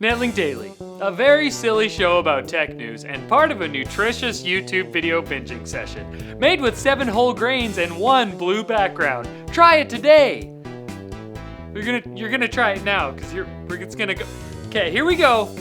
Netlink Daily, a very silly show about tech news and part of a nutritious YouTube video binging session, made with 7 whole grains and 1 blue background. Try it today. You're gonna try it now, cause it's gonna go. Okay, here we go.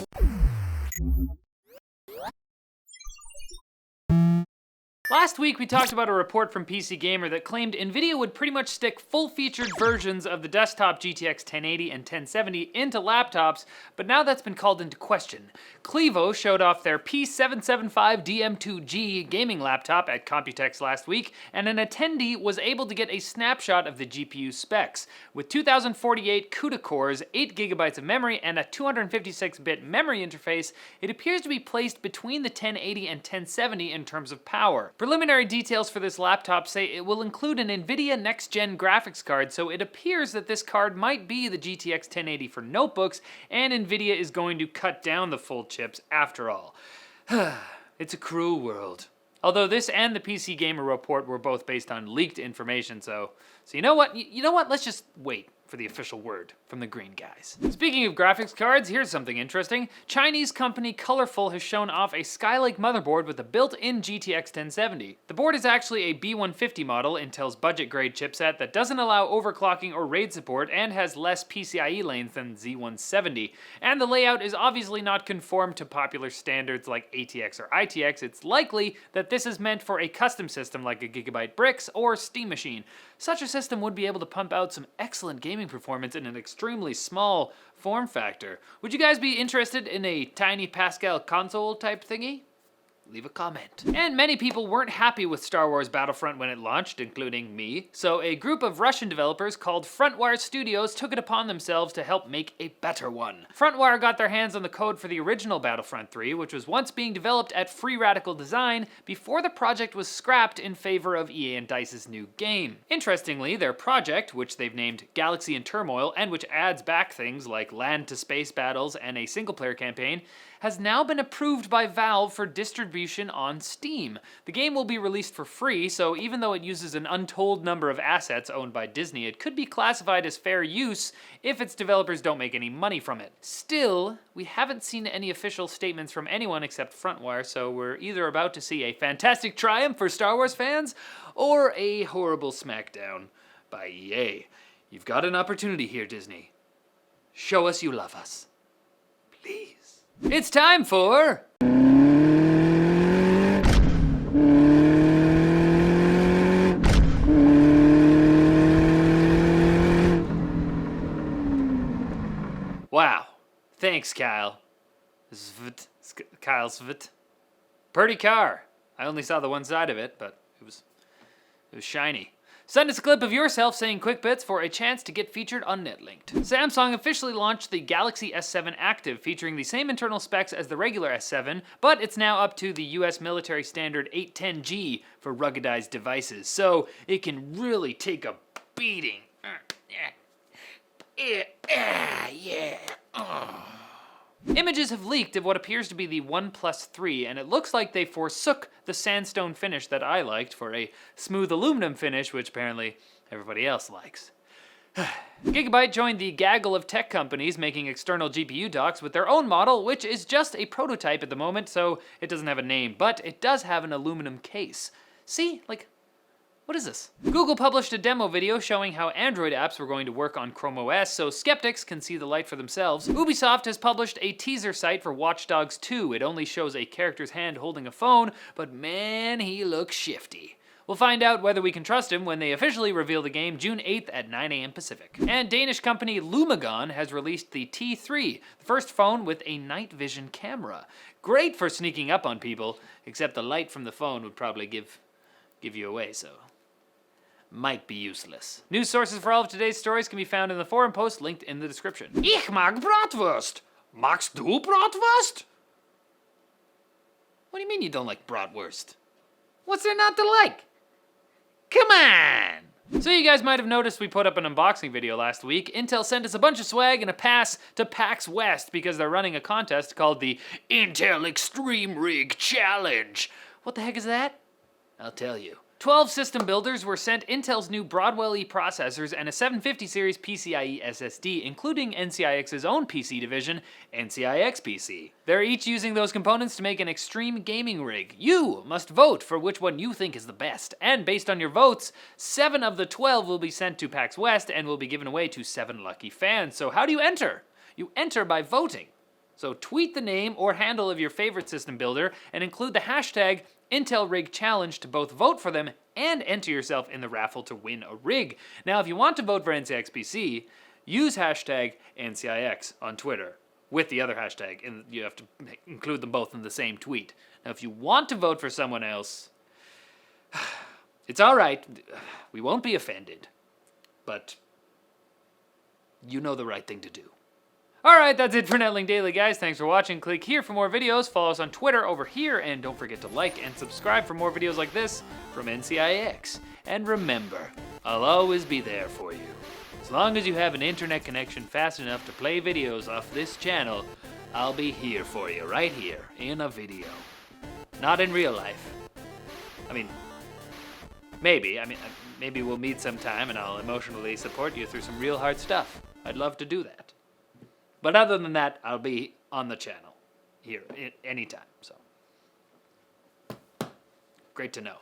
Last week, we talked about a report from PC Gamer that claimed Nvidia would pretty much stick full-featured versions of the desktop GTX 1080 and 1070 into laptops, but now that's been called into question. Clevo showed off their P775DM2G gaming laptop at Computex last week, and an attendee was able to get a snapshot of the GPU specs. With 2048 CUDA cores, 8GB of memory, and a 256-bit memory interface, it appears to be placed between the 1080 and 1070 in terms of power. Preliminary details for this laptop say it will include an Nvidia next-gen graphics card, so it appears that this card might be the GTX 1080 for notebooks, and Nvidia is going to cut down the full chips after all. It's a cruel world. Although this and the PC Gamer report were both based on leaked information, so you know what? Let's just wait for the official word from the green guys. Speaking of graphics cards, here's something interesting. Chinese company Colorful has shown off a Skylake motherboard with a built-in GTX 1070. The board is actually a B150 model, Intel's budget-grade chipset that doesn't allow overclocking or RAID support and has less PCIe lanes than Z170. And the layout is obviously not conformed to popular standards like ATX or ITX. It's likely that this is meant for a custom system like a Gigabyte Bricks or Steam Machine. Such a system would be able to pump out some excellent gaming performance in an extremely small form factor. Would you guys be interested in a tiny Pascal console type thingy? Leave a comment. And many people weren't happy with Star Wars Battlefront when it launched, including me, so a group of Russian developers called Frontwire Studios took it upon themselves to help make a better one. Frontwire got their hands on the code for the original Battlefront 3, which was once being developed at Free Radical Design before the project was scrapped in favor of EA and DICE's new game. Interestingly, their project, which they've named Galaxy and Turmoil, and which adds back things like land-to-space battles and a single-player campaign, has now been approved by Valve for distribution on Steam. The game will be released for free, so even though it uses an untold number of assets owned by Disney, it could be classified as fair use if its developers don't make any money from it. Still, we haven't seen any official statements from anyone except Frontwire, so we're either about to see a fantastic triumph for Star Wars fans, or a horrible smackdown by EA. You've got an opportunity here, Disney. Show us you love us. Please. It's time for... Wow. Thanks, Kyle. Kyle Svt. Pretty car. I only saw the one side of it, but it was shiny. Send us a clip of yourself saying quick bits for a chance to get featured on Netlinked. Samsung officially launched the Galaxy S7 Active, featuring the same internal specs as the regular S7, but it's now up to the US military standard 810G for ruggedized devices, so it can really take a beating. Images have leaked of what appears to be the OnePlus 3, and it looks like they forsook the sandstone finish that I liked for a smooth aluminum finish, which apparently everybody else likes. Gigabyte joined the gaggle of tech companies making external GPU docks with their own model, which is just a prototype at the moment, so it doesn't have a name, but it does have an aluminum case. See, what is this? Google published a demo video showing how Android apps were going to work on Chrome OS so skeptics can see the light for themselves. Ubisoft has published a teaser site for Watch Dogs 2. It only shows a character's hand holding a phone, but man, he looks shifty. We'll find out whether we can trust him when they officially reveal the game June 8th at 9 a.m. Pacific. And Danish company Lumagon has released the T3, the first phone with a night vision camera. Great for sneaking up on people, except the light from the phone would probably give you away, so... might be useless. News sources for all of today's stories can be found in the forum post linked in the description. Ich mag Bratwurst. Magst du Bratwurst? What do you mean you don't like bratwurst? What's there not to like? Come on! So you guys might have noticed we put up an unboxing video last week. Intel sent us a bunch of swag and a pass to PAX West because they're running a contest called the Intel Extreme Rig Challenge. What the heck is that? I'll tell you. 12 system builders were sent Intel's new Broadwell E processors and a 750 series PCIe SSD, including NCIX's own PC division, NCIX PC. They're each using those components to make an extreme gaming rig. You must vote for which one you think is the best, and based on your votes, 7 of the 12 will be sent to PAX West and will be given away to 7 lucky fans. So how do you enter? You enter by voting. So tweet the name or handle of your favorite system builder and include the hashtag Intel Rig Challenge to both vote for them and enter yourself in the raffle to win a rig. Now, if you want to vote for NCIX PC, use hashtag NCIX on Twitter with the other hashtag, and you have to include them both in the same tweet. Now, if you want to vote for someone else, it's all right. We won't be offended, but you know the right thing to do. Alright, that's it for Netlink Daily, guys. Thanks for watching. Click here for more videos. Follow us on Twitter over here. And don't forget to like and subscribe for more videos like this from NCIX. And remember, I'll always be there for you. As long as you have an internet connection fast enough to play videos off this channel, I'll be here for you, right here, in a video. Not in real life. I mean, maybe. Maybe we'll meet sometime and I'll emotionally support you through some real hard stuff. I'd love to do that. But other than that, I'll be on the channel here anytime, so. Great to know.